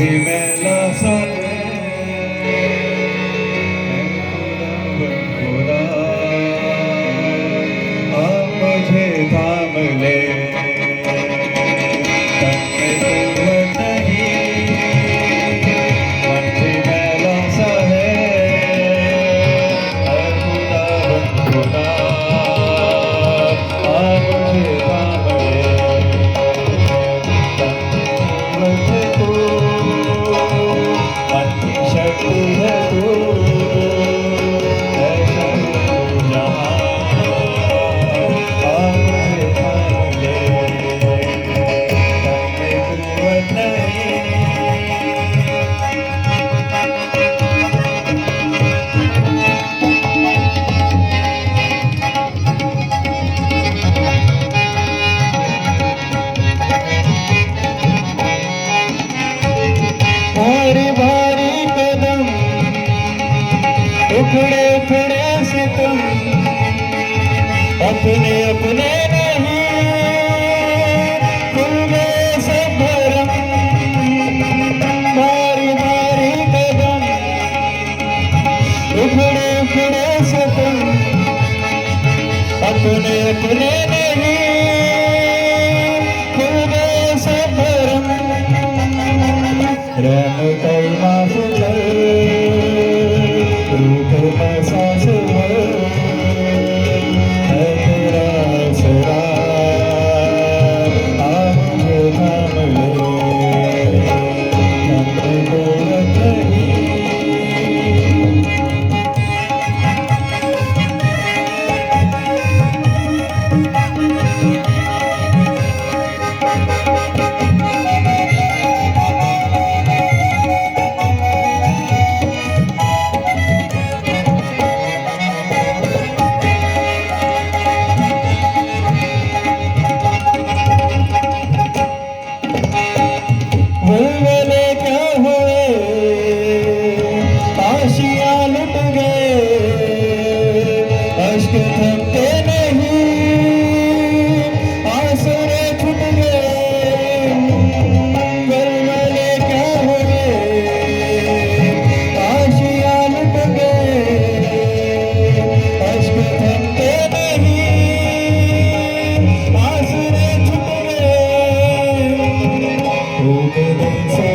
माझे मेला सारे खुदा आप मुझे थाम ले उखड़े उखड़े से तुम अपने अपने नहीं खुल गए सब भरम भारी भारी कदम उखड़े उखड़े से तुम अपने अपने नहीं खुल गए सब भरम रहम कर माफ कर रूठ में सांस भर है तेरा सरा आप मुझे थाम ले हमने कोरत नहीं अश्क थमते नहीं आंसुए छूट गए गलगले क्या हो गए आशियाँ लुट गए अश्क थमते नहीं आंसुए छूट गए हो गए